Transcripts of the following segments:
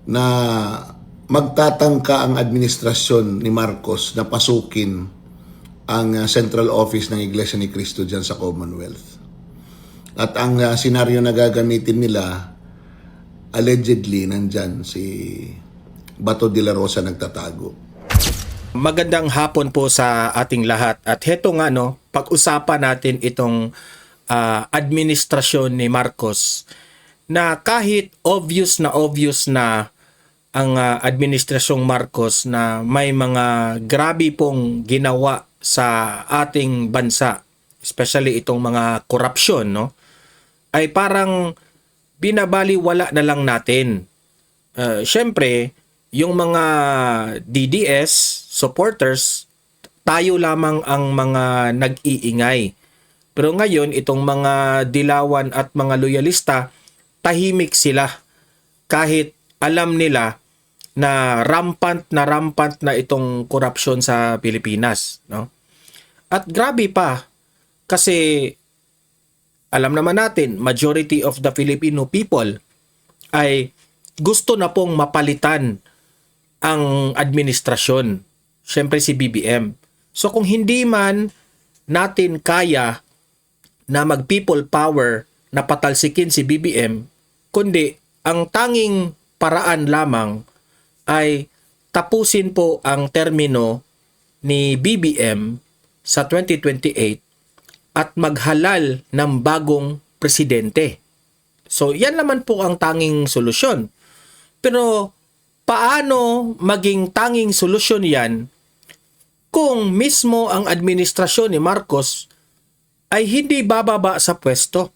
na magtatangka ang administrasyon ni Marcos na pasukin ang central office ng Iglesia ni Cristo dyan sa Commonwealth. At ang senaryo na gagamitin nila, allegedly, nandyan si Bato de la Rosa nagtatago. Magandang hapon po sa ating lahat. At heto nga, pag-usapan natin itong administrasyon ni Marcos na kahit obvious na ang administrasyong Marcos na may mga grabe pong ginawa sa ating bansa, especially itong mga korupsyon, ay parang binabaliwala na lang natin. Siyempre, yung mga DDS supporters, tayo lamang ang mga nag-iingay. Pero ngayon, itong mga dilawan at mga loyalista, tahimik sila kahit alam nila na rampant na itong korupsyon sa Pilipinas, At grabe pa kasi alam naman natin, majority of the Filipino people ay gusto na pong mapalitan ang administrasyon. Siyempre si BBM. So kung hindi man natin kaya na mag-people power na patalsikin si BBM, kundi ang tanging paraan lamang ay tapusin po ang termino ni BBM sa 2028 at maghalal ng bagong presidente. So yan naman po ang tanging solusyon. Pero paano maging tanging solusyon yan kung mismo ang administrasyon ni Marcos ay hindi bababa sa pwesto?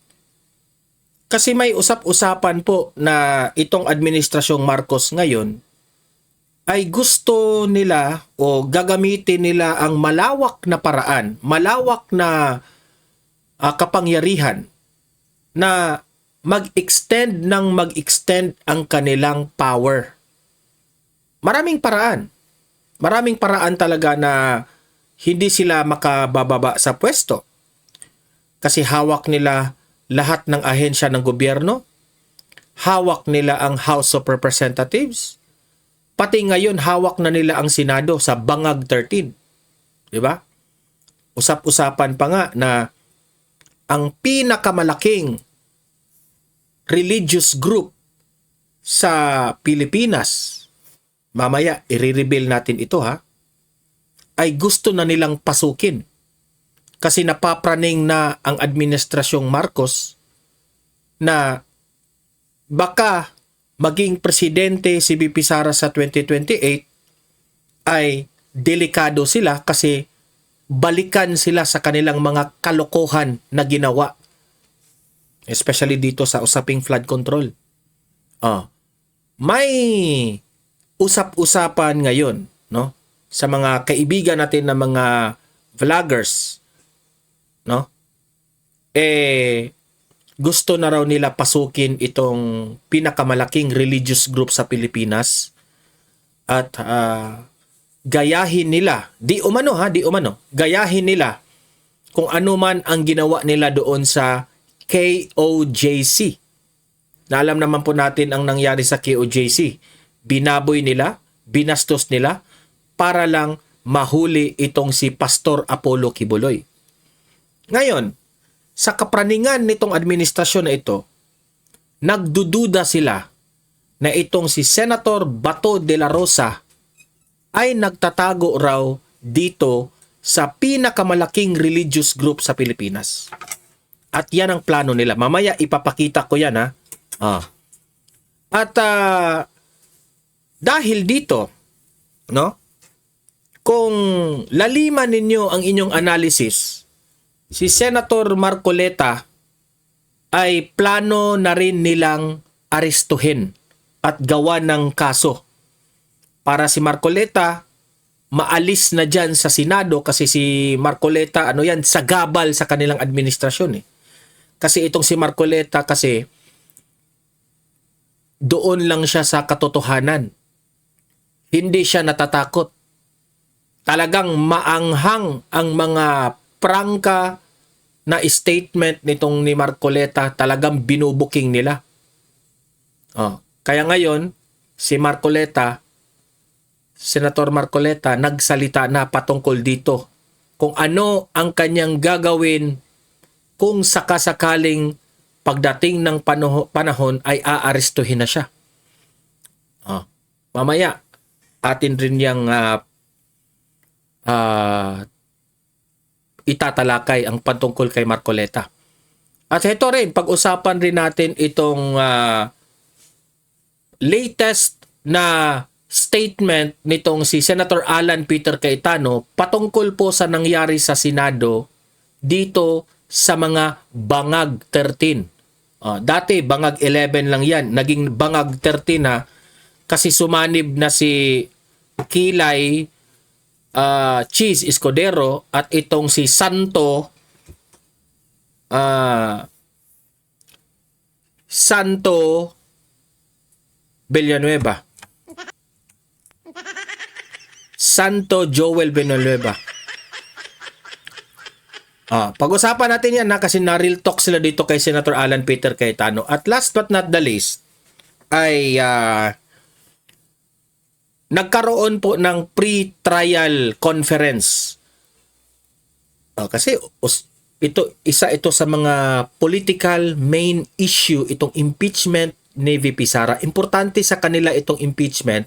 Kasi may usap-usapan po na itong administrasyong Marcos ngayon ay gusto nila o gagamitin nila ang malawak na paraan, malawak na kapangyarihan na mag-extend ang kanilang power. Maraming paraan talaga na hindi sila makabababa sa pwesto. Kasi hawak nila lahat ng ahensya ng gobyerno, hawak nila ang House of Representatives, pati ngayon hawak na nila ang Senado sa Bangag 13. Di ba? Usap-usapan pa nga na ang pinakamalaking religious group sa Pilipinas, mamaya i-reveal natin ito ay gusto na nilang pasukin. Kasi napapraning na ang administrasyong Marcos na baka maging presidente si VP Sara sa 2028 ay delikado sila kasi balikan sila sa kanilang mga kalokohan na ginawa. Especially dito sa usaping flood control. May usap-usapan ngayon, sa mga kaibigan natin na mga vloggers, gusto na raw nila pasukin itong pinakamalaking religious group sa Pilipinas at gayahin nila, di umano, gayahin nila kung ano man ang ginawa nila doon sa KOJC. Na alam naman po natin ang nangyari sa KOJC. Binaboy nila, binastos nila para lang mahuli itong si Pastor Apollo Kibuloy. Ngayon, sa kapraningan nitong administrasyon na ito, nagdududa sila na itong si Senator Bato de la Rosa ay nagtatago raw dito sa pinakamalaking religious group sa Pilipinas. At yan ang plano nila. Mamaya ipapakita ko yan At dahil dito, kung laliman ninyo ang inyong analysis, si Senator Marcoleta ay plano na rin nilang arestuhin at gawa ng kaso para si Marcoleta maalis na dyan sa Senado kasi si Marcoleta sagabal sa kanilang administrasyon Kasi itong si Marcoleta kasi doon lang siya sa katotohanan. Hindi siya natatakot. Talagang maanghang ang mga prangka na statement nitong ni Marcoleta, talagang binubuking nila. Kaya ngayon, si Marcoleta, Senator Marcoleta, nagsalita na patungkol dito kung ano ang kanyang gagawin kung sakasakaling pagdating ng panahon ay aarestuhin na siya. Mamaya, atin rin yung itatalakay ang patungkol kay Marcoleta. At ito rin, pag-usapan rin natin itong latest na statement nitong si Senator Alan Peter Cayetano patungkol po sa nangyari sa Senado dito sa mga Bangag 13. Dati Bangag 11 lang yan, naging Bangag 13 na kasi sumanib na si Kilay Cheese Escudero at itong si Santo Villanueva. Santo Joel Villanueva. Pag-usapan natin yan kasi na-real talk sila dito kay Senator Alan Peter Cayetano. At last but not the least ay nagkaroon po ng pre-trial conference. Kasi isa ito sa mga political main issue, itong impeachment ni VP Sara. Importante sa kanila itong impeachment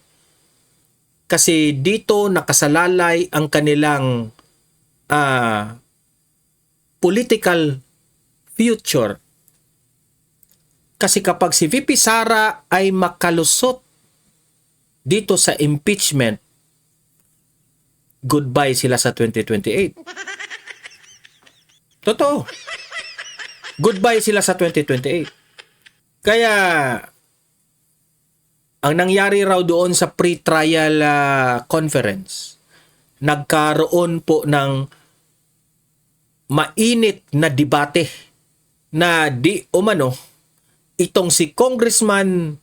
kasi dito nakasalalay ang kanilang political future. Kasi kapag si VP Sara ay makalusot dito sa impeachment, goodbye sila sa 2028. Totoo. Goodbye sila sa 2028. Kaya, ang nangyari raw doon sa pre-trial conference, nagkaroon po ng mainit na debate na di umano itong si Congressman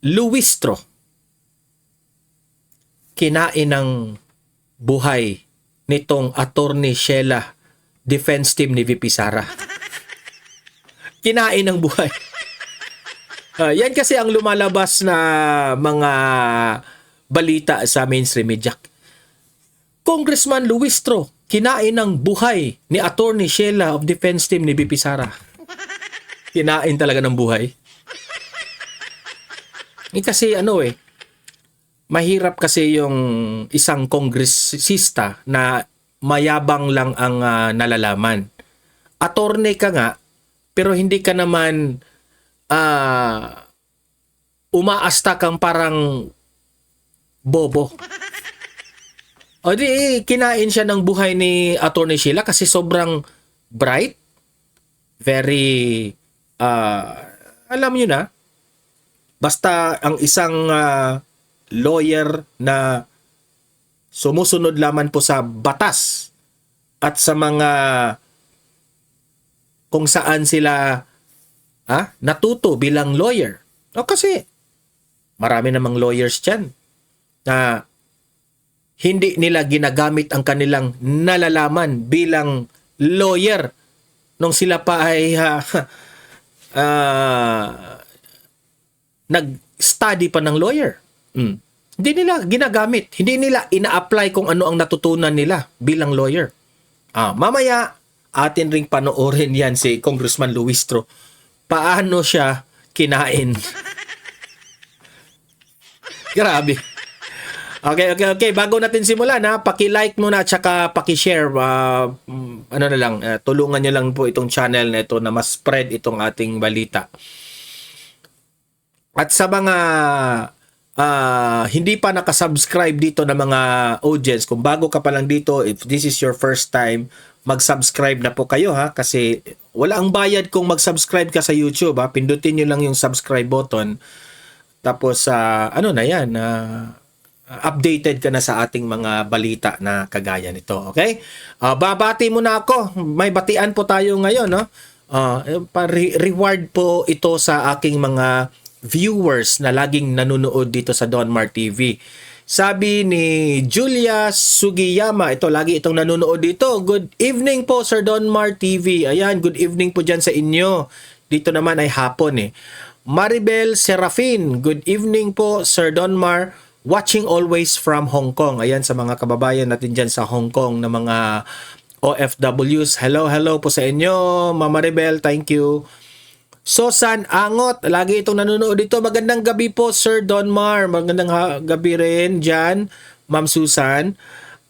Luistro kinain ng buhay nitong Attorney Sheila defense team ni VP Sara. Kinain ng buhay. Yan kasi ang lumalabas na mga balita sa mainstream media. Congressman Luistro kinain ng buhay ni Attorney Sheila of defense team ni VP Sara. Kinain talaga ng buhay. Kasi mahirap kasi yung isang kongresista na mayabang lang ang nalalaman. Attorney ka nga, pero hindi ka naman umaasta kang parang bobo. O di, kinain siya ng buhay ni Attorney Sheila kasi sobrang bright. Very, alam niyo na, basta ang isang lawyer na sumusunod lamang po sa batas at sa mga kung saan sila natuto bilang lawyer. O kasi marami namang lawyers dyan na hindi nila ginagamit ang kanilang nalalaman bilang lawyer nung sila pa ay nag-study pa ng lawyer. Hindi nila ginagamit. Hindi nila ina-apply kung ano ang natutunan nila bilang lawyer. Mamaya, atin ring panoorin yan si Congressman Luistro. Paano siya kinain? Grabe. Okay. Bago natin simulan, paki-like muna at saka paki-share. Tulungan nyo lang po itong channel na ito na mas spread itong ating balita. At sa mga hindi pa nakasubscribe dito na mga audience, kung bago ka pa lang dito, if this is your first time, mag-subscribe na po kayo kasi wala ang bayad kung mag-subscribe ka sa YouTube. Pindutin nyo lang yung subscribe button. Tapos updated ka na sa ating mga balita na kagaya nito. Okay? Babati muna ako. May batian po tayo ngayon. Reward po ito sa aking mga viewers na laging nanonood dito sa Donmar TV. Sabi ni Julia Sugiyama, ito lagi itong nanonood dito. Good evening po Sir Donmar TV. Ayan, good evening po dyan sa inyo. Dito naman ay hapon Maribel Serafin, good evening po Sir Donmar, watching always from Hong Kong. Ayan sa mga kababayan natin dyan sa Hong Kong na mga OFWs. Hello po sa inyo, Mama Maribel, thank you. Susan Angot, lagi itong nanonood dito. Magandang gabi po Sir Donmar, magandang gabi rin dyan, Ma'am Susan.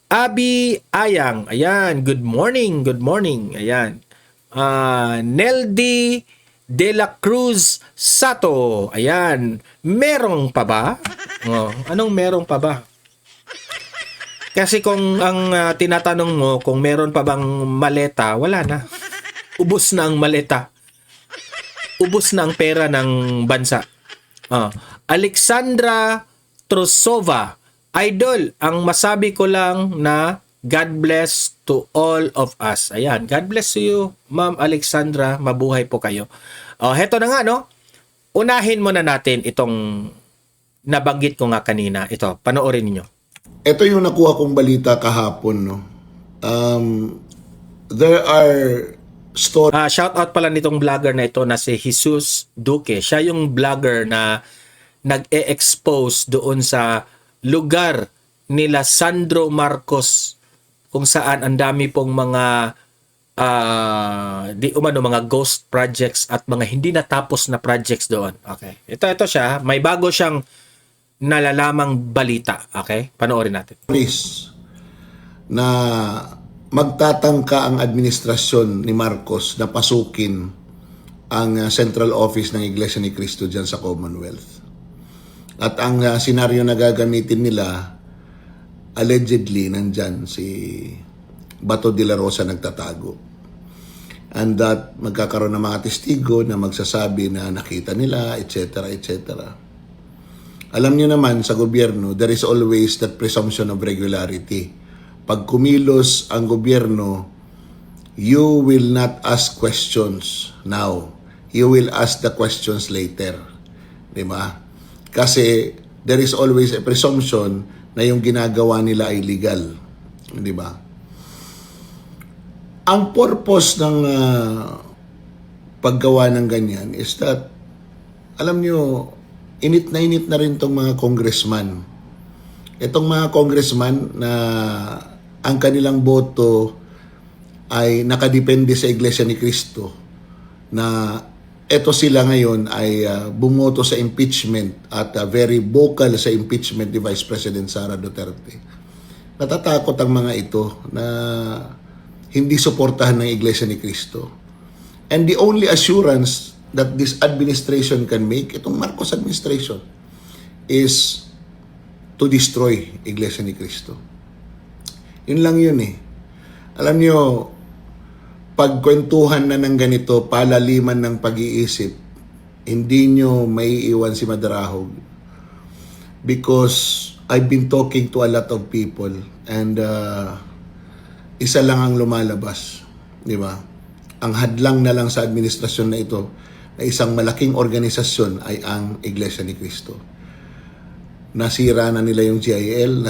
Abi Ayang, ayan, good morning, ayan. Neldy De La Cruz Sato, ayan, merong pa ba? Oh, anong merong pa ba? Kasi kung ang tinatanong mo kung meron pa bang maleta, wala na. Ubos na ang maleta. Ubos na ang pera ng bansa. Alexandra Trusova, Idol, ang masabi ko lang na God bless to all of us. Ayan, God bless you, Ma'am Alexandra. Mabuhay po kayo. Heto na nga, no? Unahin muna natin itong nabanggit ko nga kanina. Ito, panoorin niyo. Ito yung nakuha kong balita kahapon, no? There are stories. Shout out pala nitong vlogger na ito na si Jesus Duque. Siya yung vlogger na nag-e-expose doon sa lugar nila Sandro Marcos kung saan ang dami pong mga mga ghost projects at mga hindi natapos na projects doon. Okay. Ito siya, may bago siyang nalalamang balita. Okay? Panoorin natin. Na magtatangka ang administrasyon ni Marcos na pasukin ang central office ng Iglesia ni Cristo dyan sa Commonwealth. At ang senaryo na gagamitin nila, allegedly, nandyan si Bato de la Rosa nagtatago. And that magkakaroon ng mga testigo na magsasabi na nakita nila, etc., etc. Alam niyo naman, sa gobyerno, there is always that presumption of regularity. Pag kumilos ang gobyerno, you will not ask questions now. You will ask the questions later. Di ba? Kasi there is always a presumption na yung ginagawa nila ay legal. Di ba? Ang purpose ng paggawa ng ganyan is that, alam nyo, init na rin tong mga congressman. Itong mga congressman na ang kanilang boto ay nakadepende sa Iglesia ni Cristo, na eto sila ngayon ay bumoto sa impeachment at very vocal sa impeachment ni Vice President Sara Duterte. Natatakot ang mga ito na hindi suportahan ng Iglesia ni Cristo. And the only assurance that this administration can make, itong Marcos administration, is to destroy Iglesia ni Cristo. Yun lang yun eh. Alam nyo, pagkwentuhan na ng ganito, palaliman ng pag-iisip, hindi nyo maiiwan si Madarahog. Because I've been talking to a lot of people and isa lang ang lumalabas. Di ba? Ang hadlang na lang sa administrasyon na ito na isang malaking organisasyon ay ang Iglesia ni Cristo. Nasira na nila yung GIL,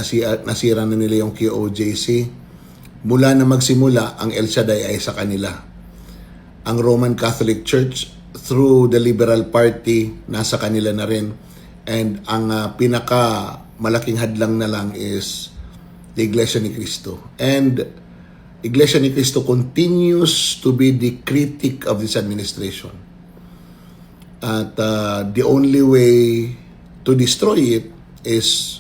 nasira na nila yung QOJC. Mula na magsimula, ang El Shaddai ay sa kanila. Ang Roman Catholic Church, through the Liberal Party, nasa kanila na rin. And ang pinaka malaking hadlang na lang is the Iglesia ni Cristo. And Iglesia ni Cristo continues to be the critic of this administration. At the only way to destroy it is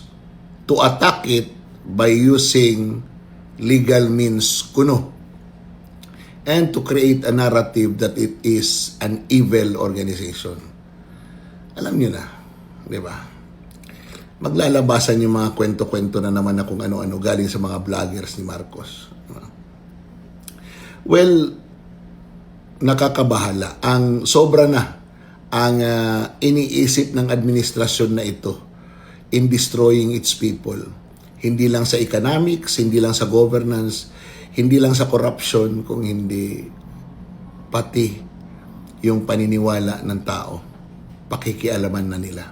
to attack it by using legal means kuno, and to create a narrative that it is an evil organization. Alam niyo na, di ba? Maglalabasan yung mga kwento-kwento na naman na kung ano-ano galing sa mga vloggers ni Marcos. Well, nakakabahala. Ang sobra na ang iniisip ng administrasyon na ito in destroying its people. Hindi lang sa economics, hindi lang sa governance, hindi lang sa corruption, kung hindi pati yung paniniwala ng tao. Pakikialaman na nila.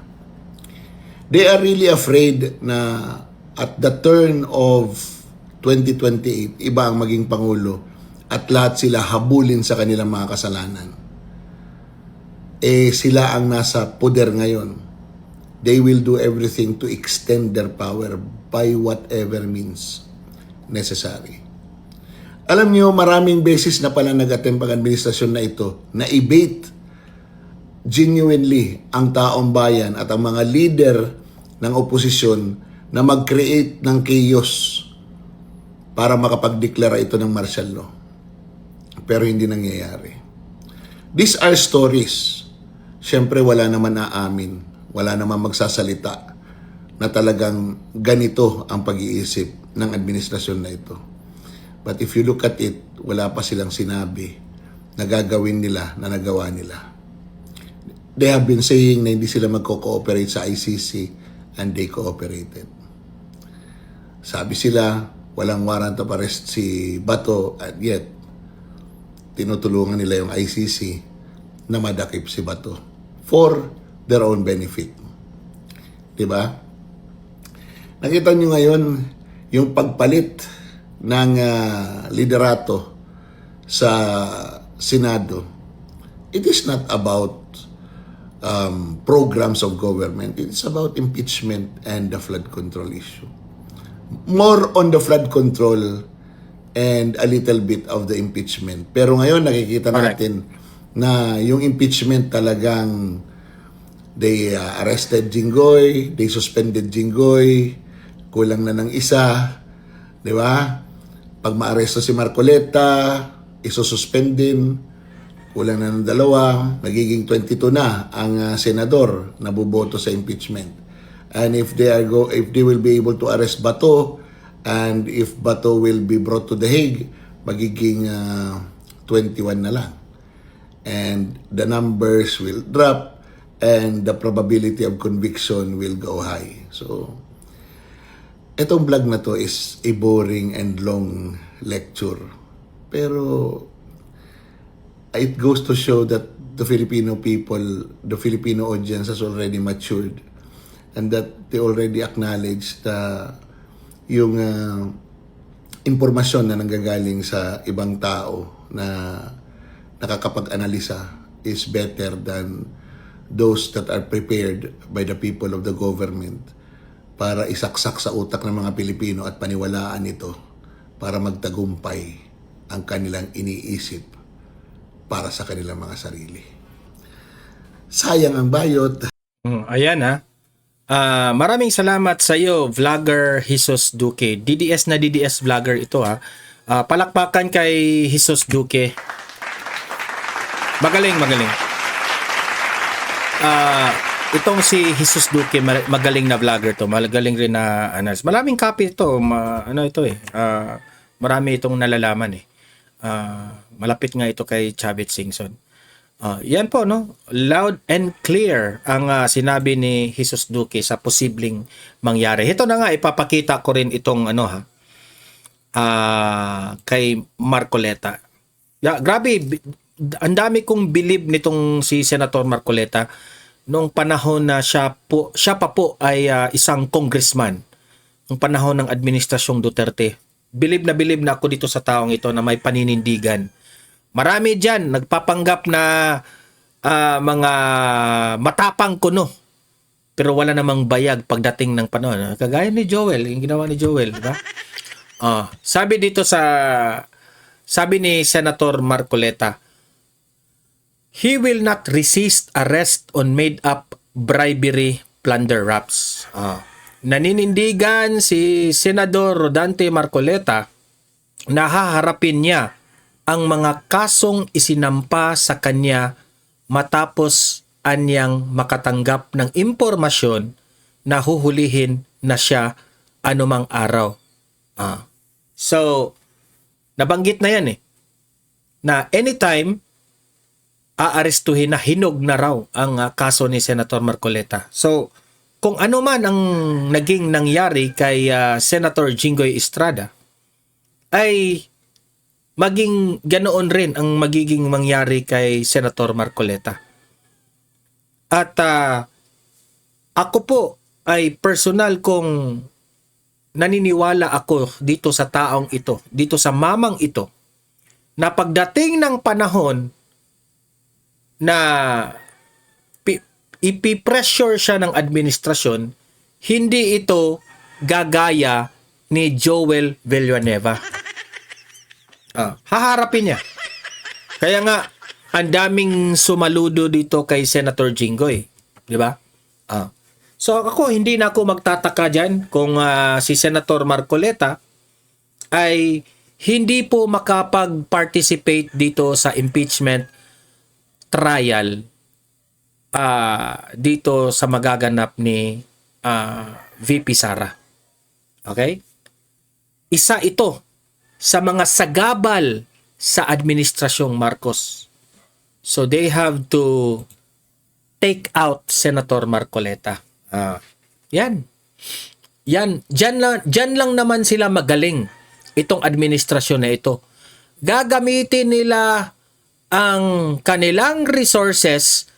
They are really afraid na at the turn of 2028, iba ang maging Pangulo at lahat sila habulin sa kanilang mga kasalanan. sila ang nasa poder ngayon. They will do everything to extend their power by whatever means necessary. Alam niyo, maraming beses na pala nag-attempt ang administrasyon na ito na i-bait genuinely ang taong bayan at ang mga leader ng oposisyon na mag-create ng chaos para makapag-deklara ito ng martial law. Pero hindi nangyayari. These are stories. Siyempre wala naman aamin, wala naman magsasalita na talagang ganito ang pag-iisip ng administrasyon na ito. But if you look at it, wala pa silang sinabi na gagawin nila, na nagawa nila. They have been saying na hindi sila magko-cooperate sa ICC and they cooperated. Sabi sila, walang warrant of arrest si Bato and yet tinutulungan nila yung ICC na madakip si Bato for their own benefit. Diba? Nakita nyo ngayon yung pagpalit ng liderato sa Senado. It is not about programs of government. It's about impeachment and the flood control issue. More on the flood control and a little bit of the impeachment. Pero ngayon nakikita natin na yung impeachment talagang they arrested Jinggoy, they suspended Jinggoy, kulang na ng isa, di ba? Pag maaresto si Marcoleta, isususpend din, kulang na ng dalawa, magiging 22 na ang senador na buboto sa impeachment. And if they will be able to arrest Bato, and if Bato will be brought to The Hague, magiging 21 na lang. And the numbers will drop and the probability of conviction will go high. So, itong vlog na to is a boring and long lecture. Pero, it goes to show that the Filipino people, the Filipino audience has already matured and that they already acknowledge the yung impormasyon na nanggagaling sa ibang tao na nakakapag-analisa is better than those that are prepared by the people of the government para isaksak sa utak ng mga Pilipino at paniwalaan ito para magtagumpay ang kanilang iniisip para sa kanilang mga sarili. Sayang ang bayot. Ayan ha. Maraming salamat sa iyo, Vlogger Jesus Duque. DDS na DDS vlogger ito ha. Palakpakan kay Jesus Duque. Magaling. Itong si Jesus Duque, magaling na vlogger to. Magaling rin na analyst. Maraming copy ito. Marami itong nalalaman eh. Malapit nga ito kay Chavit Singson. Yan po, no? Loud and clear ang sinabi ni Jesus Duque sa posibleng mangyari. Ito na nga, ipapakita ko rin itong kay Marcoleta. Grabe, ang dami kong believe nitong si Senator Marcoleta noong panahon na siya pa po ay isang congressman. Noong panahon ng administrasyong Duterte. Believe na ako dito sa taong ito na may paninindigan. Marami dyan, nagpapanggap na mga matapang kuno. Pero wala namang bayag pagdating ng panahon. Kagaya ni Joel, yung ginawa ni Joel, di ba? Sabi ni Senator Marcoleta, he will not resist arrest on made-up bribery plunder raps. Naninindigan si Senador Rodante Marcoleta na haharapin niya ang mga kasong isinampa sa kanya matapos anyang makatanggap ng impormasyon na huhulihin na siya anumang araw. So, nabanggit na yan na anytime aarestuhin na hinog na raw ang kaso ni Senator Marcoleta. So, kung ano man ang naging nangyari kay Senator Jinggoy Estrada, ay maging ganoon rin ang magiging mangyari kay Senator Marcoleta. At ako po ay personal kong naniniwala ako dito sa taong ito, dito sa mamang ito, na pagdating ng panahon na ipipressure siya ng administrasyon, hindi ito gagaya ni Joel Villanueva. Haharapin niya. Kaya nga, ang daming sumaludo dito kay Senator Jinggoy. Di ba? So ako, hindi na ako magtataka dyan kung si Senator Marcoleta ay hindi po makapag-participate dito sa impeachment trial dito sa magaganap ni VP Sara. Okay? Isa ito sa mga sagabal sa administrasyong Marcos. So they have to take out Senator Marcoleta. Yan. Diyan lang naman sila magaling itong administrasyon na ito. Gagamitin nila ang kanilang resources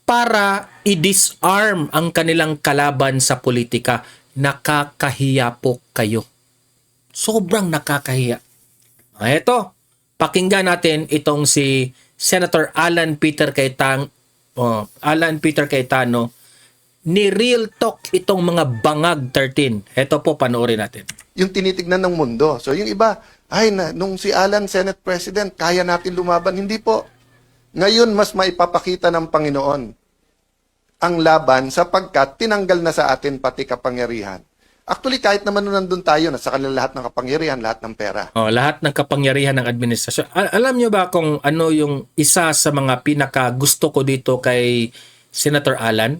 para i-disarm ang kanilang kalaban sa politika. Nakakahiya po kayo. Sobrang nakakahiya. Ito, pakinggan natin itong si Senator Alan Peter Cayetano, ni Real Talk itong mga bangag 13. Ito po, panoorin natin. Yung tinitignan ng mundo. So yung iba, nung si Alan Senate President, kaya natin lumaban. Hindi po. Ngayon, mas maipapakita ng Panginoon ang laban sapagkat tinanggal na sa atin pati kapangyarihan. Actually, kahit naman nung nandun tayo, nasa kanila lahat ng kapangyarihan, lahat ng pera. Lahat ng kapangyarihan ng administrasyon. Alam nyo ba kung ano yung isa sa mga pinaka gusto ko dito kay Senator Alan?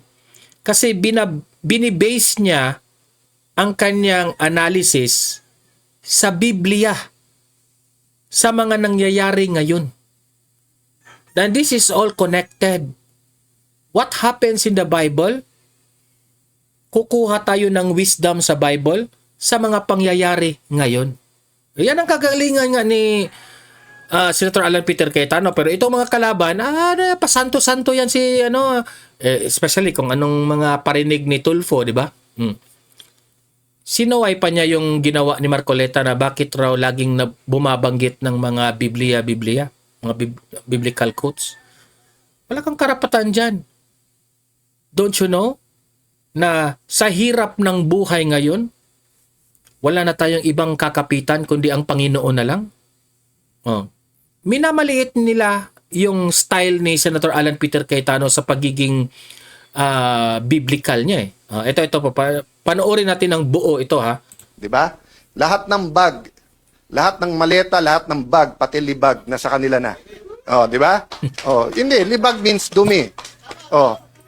Kasi binibase niya ang kanyang analysis sa Biblia, sa mga nangyayari ngayon. And this is all connected. What happens in the Bible? Kukuha tayo ng wisdom sa Bible sa mga pangyayari ngayon. Yan ang kagalingan nga ni Senator Alan Peter Cayetano. Pero itong mga kalaban, pasanto-santo yan si, especially kung anong mga parinig ni Tulfo, di ba? Sinuway pa niya yung ginawa ni Marcoleta na bakit raw laging bumabanggit ng mga Biblia, mga biblical quotes. Wala kang karapatan dyan. Don't you know na sa hirap ng buhay ngayon, wala na tayong ibang kakapitan kundi ang Panginoon na lang? Minamaliit nila yung style ni Senator Alan Peter Cayetano sa pagiging biblical niya. Ito po, panoorin natin ng buo ito, ha. 'Di ba? Lahat ng bag, lahat ng maleta, lahat ng bag, pati libag nasa kanila na. 'di ba? Hindi, libag means dumi.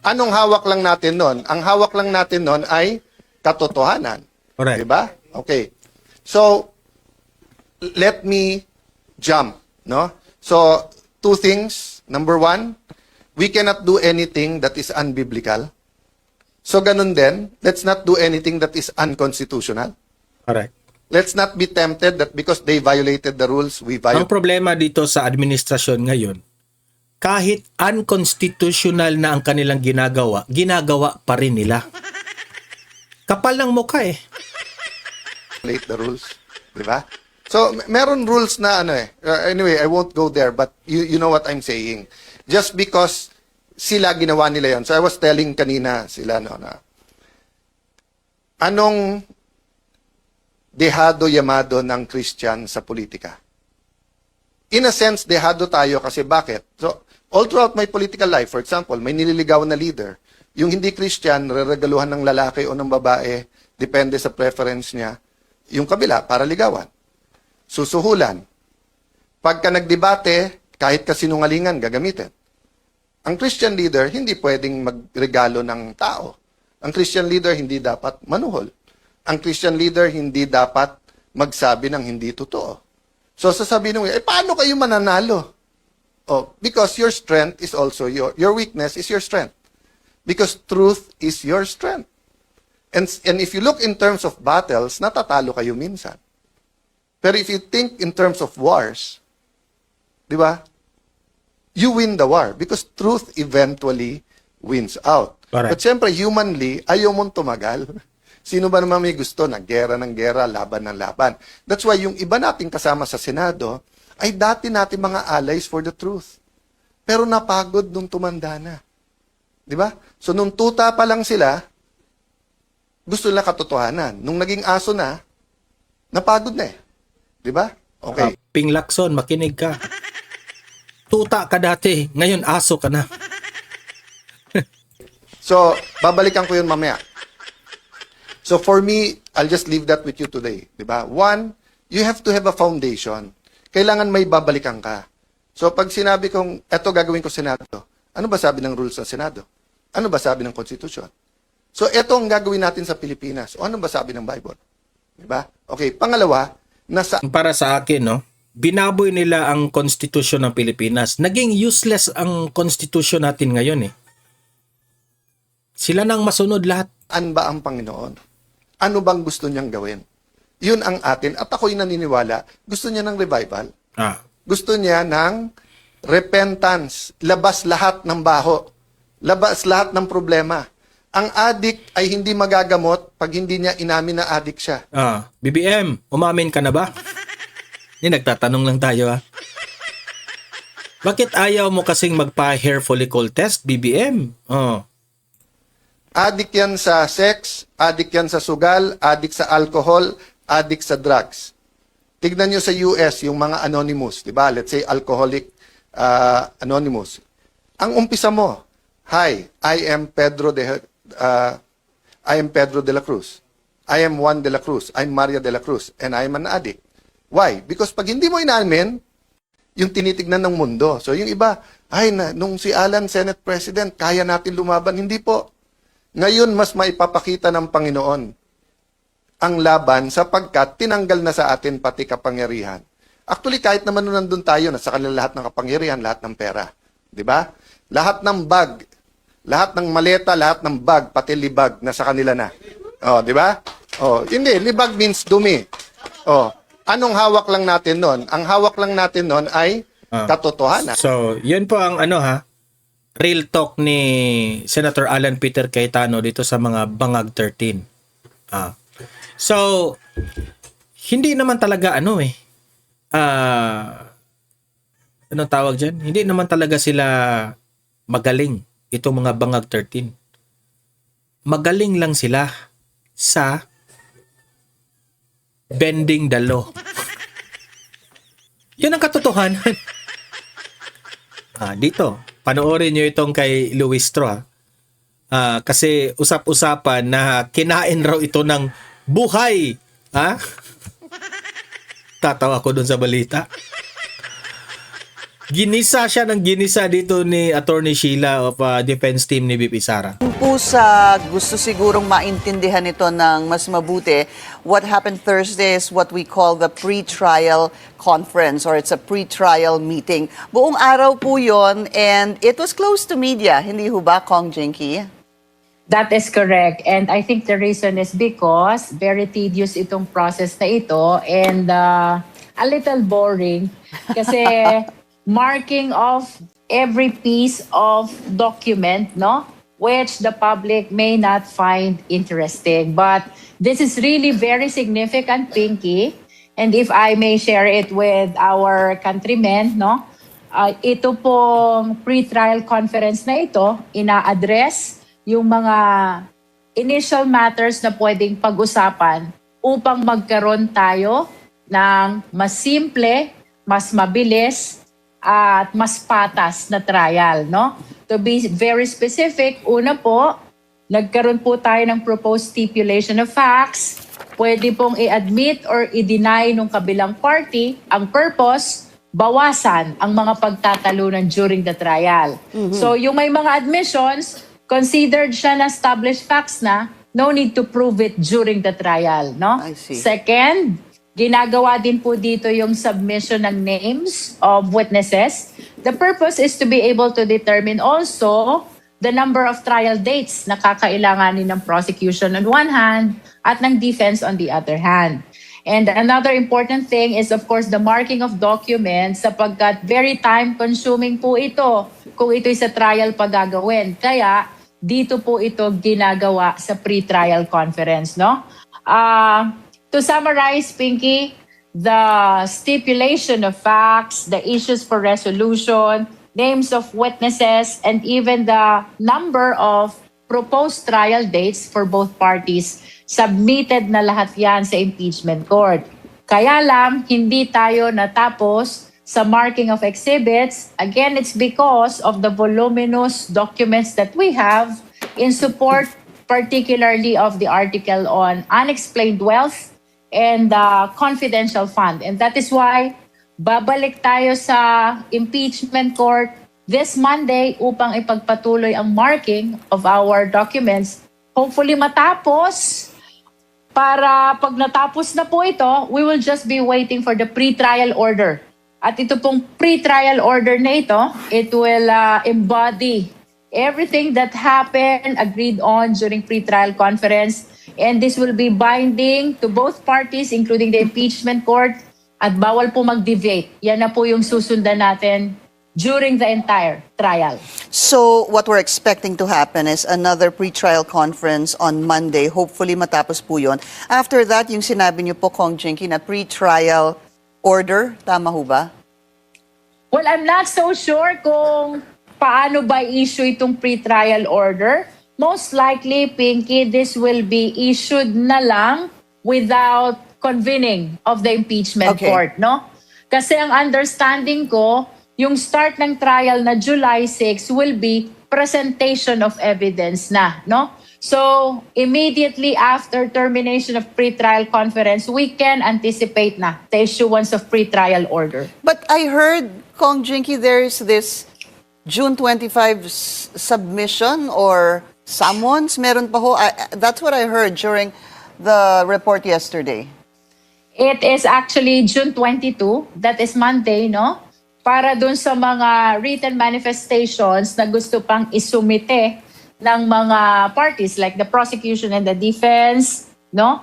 Anong hawak lang natin noon? Ang hawak lang natin noon ay katotohanan. Correct. 'Di ba? Okay. So let me jump, no? So two things. Number one, we cannot do anything that is unbiblical. So ganun din, let's not do anything that is unconstitutional. Correct. Let's not be tempted that because they violated the rules, we Ang violate. problema dito sa administrasyon ngayon, kahit unconstitutional na ang kanilang ginagawa pa rin nila. Kapal ng mukha eh. Violate the rules, di ba? So meron rules na anyway, I won't go there, but you know what I'm saying. Just because sila ginawa nila yon. So I was telling kanina sila na anong dehado yamado ng Christian sa politika? In a sense, dehado tayo kasi bakit? So, all throughout my political life, for example, may nililigawan na leader. Yung hindi Christian, reregaluhan ng lalaki o ng babae, depende sa preference niya. Yung kabila, para ligawan. Susuhulan. Pagka nagdebate, kahit kasinungalingan, gagamitin. Ang Christian leader, hindi pwedeng magregalo ng tao. Ang Christian leader, hindi dapat manuhol. Ang Christian leader, hindi dapat magsabi ng hindi totoo. So, sasabihin nyo, paano kayo mananalo? Because your strength is also your weakness is your strength. Because truth is your strength. And if you look in terms of battles, natatalo kayo minsan. Pero if you think in terms of wars, di ba? You win the war because truth eventually wins out. Correct. But syempre, humanly, ayaw mong tumagal. Sino ba naman may gusto ng gera, laban ng laban? That's why yung iba nating kasama sa Senado ay dati natin mga allies for the truth. Pero napagod nung tumanda na. Di ba? So, nung tuta pa lang sila, gusto nila katotohanan. Nung naging aso na, napagod na eh. Di ba? Okay. Ping Lacson, makinig ka. Tuta ka dati, ngayon aso ka na. So, babalikan ko yun mamaya. So, for me, I'll just leave that with you today. Diba? One, you have to have a foundation. Kailangan may babalikan ka. So, pag sinabi kong, eto gagawin ko Senado, ano ba sabi ng rules ng Senado? Ano ba sabi ng Constitution? So, eto ang gagawin natin sa Pilipinas. O ano ba sabi ng Bible? Diba? Okay, pangalawa, nasa Para sa akin, no, binaboy nila ang konstitusyon ng Pilipinas. Naging useless ang konstitusyon natin ngayon eh. Sila nang masunod lahat. an ba ang Panginoon? Ano bang gusto niyang gawin? Yun ang atin. At ako'y naniniwala, gusto niya ng revival. Gusto niya ng repentance. Labas lahat ng baho. Labas lahat ng problema. Ang addict ay hindi magagamot pag hindi niya inamin na addict siya. BBM, umamin ka na ba? Hindi, nagtatanong lang tayo ha. Bakit ayaw mo kasing magpa-hair follicle test, BBM? Addict yan sa sex, addict yan sa sugal, addict sa alcohol, addict sa drugs. Tignan nyo sa US, yung mga anonymous, di ba? Let's say alcoholic anonymous. Ang umpisa mo, hi, I am Pedro de la Cruz. I am Juan de la Cruz. I'm Maria de la Cruz. And I am an addict. Why? Because pag hindi mo inamin, yung tinitignan ng mundo. So yung iba, nung si Alan, Senate President, kaya natin lumaban. Hindi po. Ngayon, mas maipapakita ng Panginoon ang laban sapagkat tinanggal na sa atin pati kapangyarihan. Actually, kahit naman nung nandun tayo, nasa kanila lahat ng kapangyarihan, lahat ng pera. Di ba? Lahat ng bag, lahat ng maleta, lahat ng bag, pati libag, nasa kanila na. Di ba? Hindi, libag means dumi. Anong hawak lang natin nun? Ang hawak lang natin nun ay katotohanan. So, yun po ang real talk ni Senator Alan Peter Cayetano dito sa mga Bangag 13. So, hindi naman talaga anong tawag dyan? Hindi naman talaga sila magaling, itong mga Bangag 13. Magaling lang sila sa bending the law. Yan ang katotohanan. Dito, panoorin nyo itong kay Luis Tro. Kasi usap-usapan na kinain raw ito ng buhay. Tatawa ko dun sa balita. Ginisa siya ng ginisa dito ni Attorney Sheila of Defense Team ni BP Sara. Po sa gusto sigurong maintindihan ito ng mas mabuti, what happened Thursday is what we call the pre-trial conference or it's a pre-trial meeting. Buong araw po yon and it was closed to media. Hindi ho ba, Kong Jinky? That is correct. And I think the reason is because very tedious itong process na ito and a little boring kasi marking of every piece of document, no? Which the public may not find interesting. But this is really very significant, Pinky. And if I may share it with our countrymen, no? Ito pong pre-trial conference na ito, ina-address yung mga initial matters na pwedeng pag-usapan upang magkaroon tayo ng mas simple, mas mabilis, at mas patas na trial, no? To be very specific, una po, nagkaroon po tayo ng proposed stipulation of facts. Pwede pong i-admit or i-deny ng kabilang party. Ang purpose, bawasan ang mga pagtatalunan during the trial. So yung may mga admissions, considered siya na established facts na, no need to prove it during the trial, no? I see. Second, ginagawa din po dito yung submission ng names of witnesses. The purpose is to be able to determine also the number of trial dates na kakailanganin ng prosecution on one hand at ng defense on the other hand. And another important thing is of course the marking of documents sapagkat very time-consuming po ito kung ito'y sa trial pa gagawin. Kaya dito po ito ginagawa sa pre-trial conference, no? To summarize, Pinky, the stipulation of facts, the issues for resolution, names of witnesses, and even the number of proposed trial dates for both parties. Submitted na lahat yan sa impeachment court. Kaya lang, hindi tayo natapos sa marking of exhibits. Again, it's because of the voluminous documents that we have in support, particularly of the article on unexplained wealth and the confidential fund. And that is why babalik tayo sa impeachment court this Monday upang ipagpatuloy ang marking of our documents. Hopefully matapos. Para pag natapos na po ito, we will just be waiting for the pre-trial order. At ito pong pre-trial order na ito, it will embody everything that happened, agreed on during pre-trial conference. And this will be binding to both parties, including the impeachment court. At bawal po mag-deviate. Yan na po yung susundan natin during the entire trial. So what we're expecting to happen is another pre-trial conference on Monday. Hopefully matapos po yun. After that, yung sinabi niyo po, Kong Jinky, na pre-trial order, tama ho ba? Well, I'm not so sure kung paano ba issue itong pre-trial order. Most likely, Pinky, this will be issued na lang without convening of the impeachment Okay. court, no? Kasi ang understanding ko, yung start ng trial na July 6 will be presentation of evidence na, no? So, immediately after termination of pre-trial conference, we can anticipate na the issuance of pre-trial order. But I heard, Kong Jinky, there's this June 25 submission or summons. Meron pa ho. That's what I heard during the report yesterday. It is actually June 22, that is Monday, no? Para dun sa mga written manifestations na gusto pang isumite ng mga parties like the prosecution and the defense, no?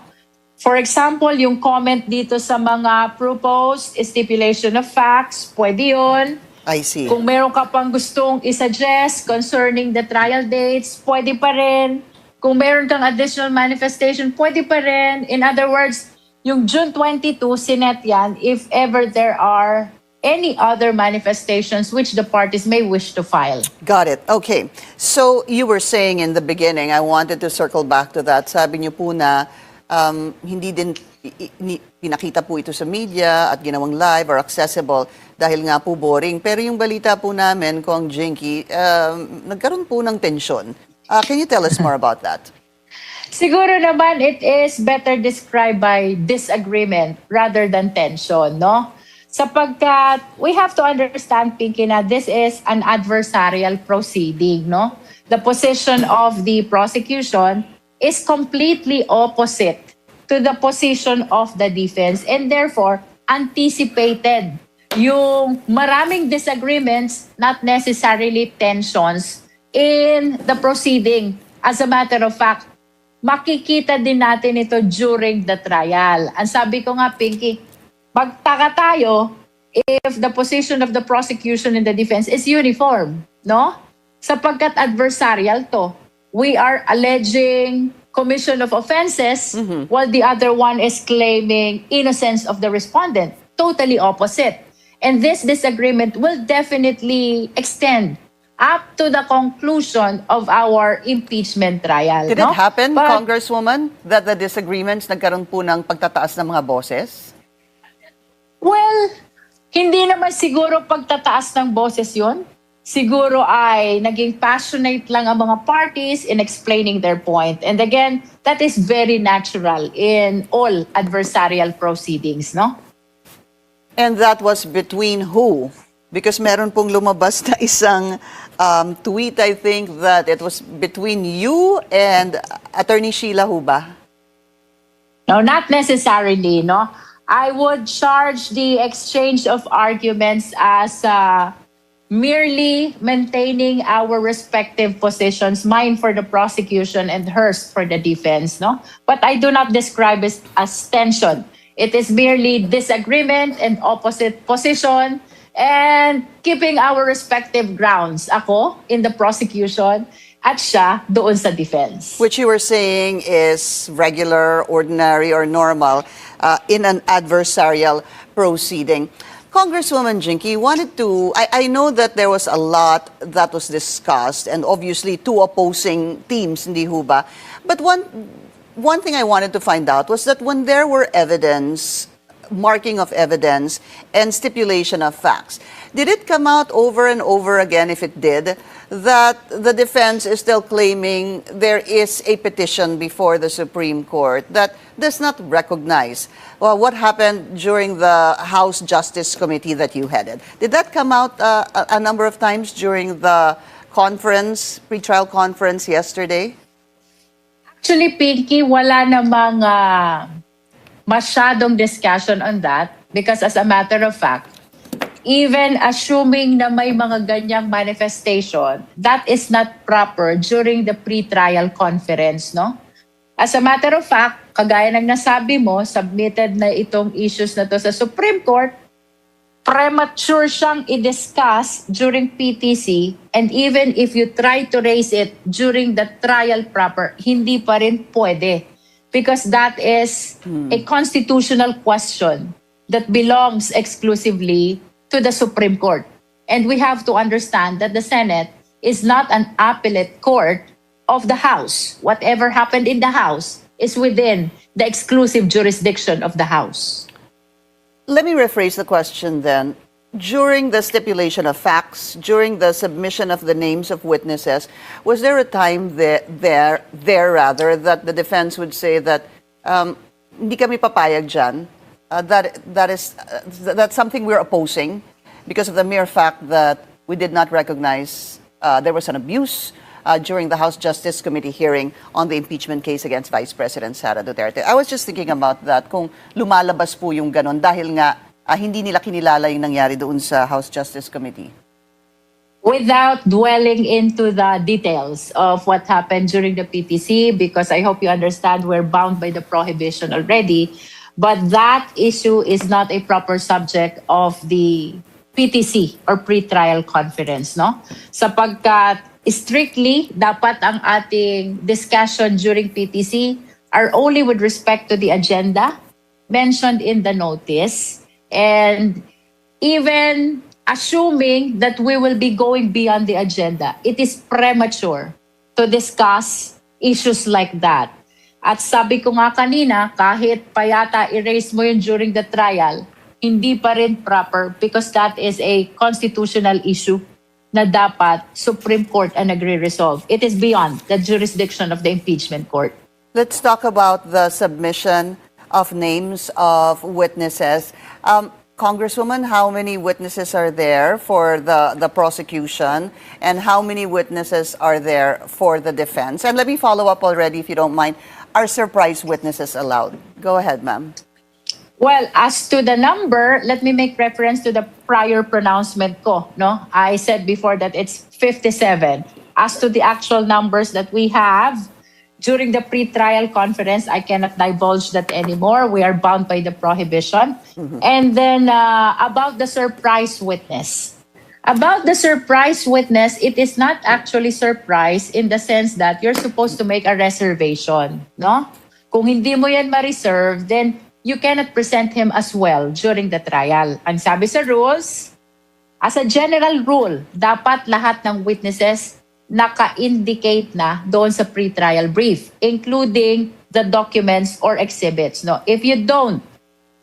For example, yung comment dito sa mga proposed stipulation of facts, pwede yun. I see. Kung meron ka pang gustong isuggest concerning the trial dates, pwede pa rin. Kung meron kang additional manifestation, pwede pa rin. In other words, yung June 22, sinet yan if ever there are any other manifestations which the parties may wish to file. Got it. Okay. So you were saying in the beginning, I wanted to circle back to that. Sabi niyo po na hindi din pinakita po ito sa media at ginawang live or accessible dahil nga po boring. Pero yung balita po namin, Kong Jinky, nagkaroon po ng tensyon. Can you tell us more about that? Siguro naman it is better described by disagreement rather than tension, no? Sapagkat we have to understand, Pinky, na this is an adversarial proceeding, no? The position of the prosecution is completely opposite to the position of the defense and therefore anticipated yung maraming disagreements, not necessarily tensions, in the proceeding. As a matter of fact, makikita din natin ito during the trial. Ang sabi ko nga, Pinky, magtaka tayo if the position of the prosecution and the defense is uniform, no? Sapagkat adversarial to. We are alleging commission of offenses while the other one is claiming innocence of the respondent. Totally opposite. And this disagreement will definitely extend up to the conclusion of our impeachment trial. Did no? it happen, But- Congresswoman, that the disagreements nagkaroon po ng pagtataas ng mga boses? Well, hindi naman siguro pagtataas ng boses yun. Siguro ay naging passionate lang ang mga parties in explaining their point. And again, that is very natural in all adversarial proceedings, no? And that was between who? Because meron pong lumabas na isang tweet, I think, that it was between you and Attorney Sheila Huba. No, not necessarily, no? I would charge the exchange of arguments as merely maintaining our respective positions, mine for the prosecution and hers for the defense, no? But I do not describe it as tension. It is merely disagreement and opposite position and keeping our respective grounds. Ako in the prosecution at siya doon sa defense. Which you were saying is regular, ordinary, or normal in an adversarial proceeding. Congresswoman Jinky, I know that there was a lot that was discussed and obviously two opposing teams, hindi ho ba? But one thing I wanted to find out was that when there were marking of evidence and stipulation of facts, did it come out over and over again, if it did, that the defense is still claiming there is a petition before the Supreme Court that does not recognize what happened during the House Justice Committee that you headed? Did that come out a number of times during the pre-trial conference yesterday? Actually, Pinky, wala namang masyadong discussion on that because as a matter of fact, even assuming na may mga ganyang manifestation, that is not proper during the pre-trial conference, no? As a matter of fact, kagaya ng nasabi mo, submitted na itong issues na to sa Supreme Court, premature siyang i-discuss during PTC, and even if you try to raise it during the trial proper, hindi pa rin pwede. Because that is a constitutional question that belongs exclusively to the Supreme Court. And we have to understand that the Senate is not an appellate court of the House. Whatever happened in the House is within the exclusive jurisdiction of the House. Let me rephrase the question then. During the stipulation of facts, during the submission of the names of witnesses, was there a time that the defense would say that hindi kami papayag dyan, that's something we're opposing because of the mere fact that we did not recognize there was an abuse during the House Justice Committee hearing on the impeachment case against Vice President Sara Duterte? I was just thinking about that, kung lumalabas po yung ganon dahil nga hindi nila kinilala yung nangyari doon sa House Justice Committee. Without dwelling into the details of what happened during the PTC, because I hope you understand we're bound by the prohibition already, but that issue is not a proper subject of the PTC or pre-trial conference, no? Sapagkat strictly, dapat ang ating discussion during PTC are only with respect to the agenda mentioned in the notice, and even assuming that we will be going beyond the agenda, it is premature to discuss issues like that. At sabi ko nga kanina, kahit pa yata erase mo yun during the trial, hindi pa rin proper because that is a constitutional issue na dapat Supreme Court ang nagre-resolve. It is beyond the jurisdiction of the impeachment court. Let's talk about the submission of names of witnesses. Congresswoman, how many witnesses are there for the prosecution and how many witnesses are there for the defense? And let me follow up already, if you don't mind. Are surprise witnesses allowed? Go ahead, ma'am. Well, as to the number, let me make reference to the prior pronouncement ko, no? I said before that it's 57. As to the actual numbers that we have during the pre-trial conference, I cannot divulge that anymore. We are bound by the prohibition. And then about the surprise witness. About the surprise witness, it is not actually surprise in the sense that you're supposed to make a reservation, no? Kung hindi mo yan ma-reserve, then you cannot present him as well during the trial. Ang sabi sa rules, as a general rule, dapat lahat ng witnesses naka-indicate na doon sa pre-trial brief, including the documents or exhibits. No? If you don't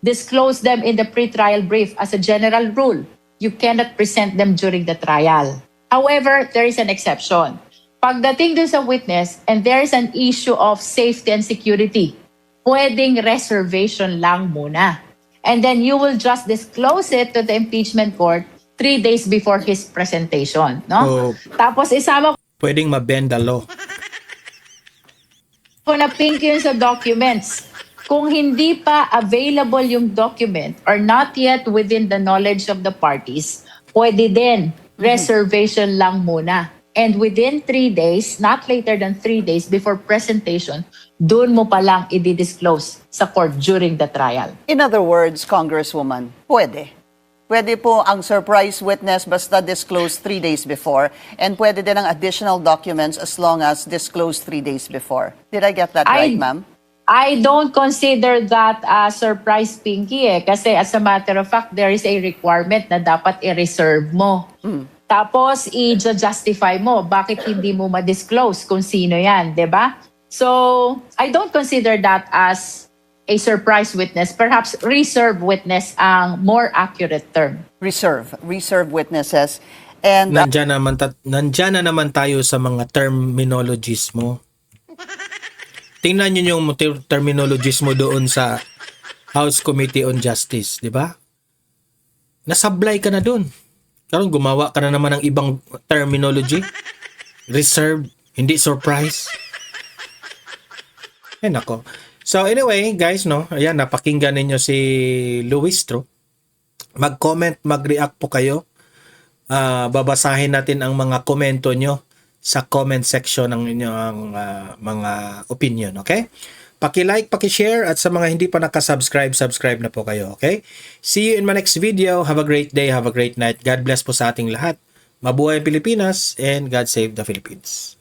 disclose them in the pre-trial brief as a general rule, you cannot present them during the trial. However, there is an exception. Pagdating doon sa witness and there is an issue of safety and security, pwedeng reservation lang muna. And then you will just disclose it to the impeachment court 3 days before his presentation, no? Oh. Tapos isama Pwedeng mabend the law. ko na pink yun sa documents. Kung hindi pa available yung document or not yet within the knowledge of the parties, pwede din reservation lang muna. And within 3 days, not later than 3 days before presentation, doon mo palang i-disclose sa court during the trial. In other words, Congresswoman, pwede. Pwede po ang surprise witness basta disclose 3 days before, and pwede din ang additional documents as long as disclosed 3 days before. Did I get that right, ma'am? I don't consider that a surprise, Pinky, kasi as a matter of fact, there is a requirement na dapat i-reserve mo. Tapos i-justify mo bakit hindi mo ma-disclose kung sino yan, 'di ba? So, I don't consider that as a surprise witness. Perhaps reserve witness ang more accurate term. Reserve witnesses. And Nandyan na naman tayo sa mga terminologies mo. Tingnan nyo yung terminologies mo doon sa House Committee on Justice, di ba? Nasablay ka na doon. Karon gumawa ka na naman ng ibang terminology. Reserve, hindi surprise. Ay nako. So anyway, guys, no, ayan, napakinggan ninyo si Luistro. Mag-comment, mag-react po kayo. Babasahin natin ang mga komento nyo sa comment section ng inyong mga opinion, okay? Paki-like, paki-share, at sa mga hindi pa nakasubscribe, subscribe na po kayo, okay? See you in my next video. Have a great day, have a great night. God bless po sa ating lahat. Mabuhay ang Pilipinas, and God save the Philippines.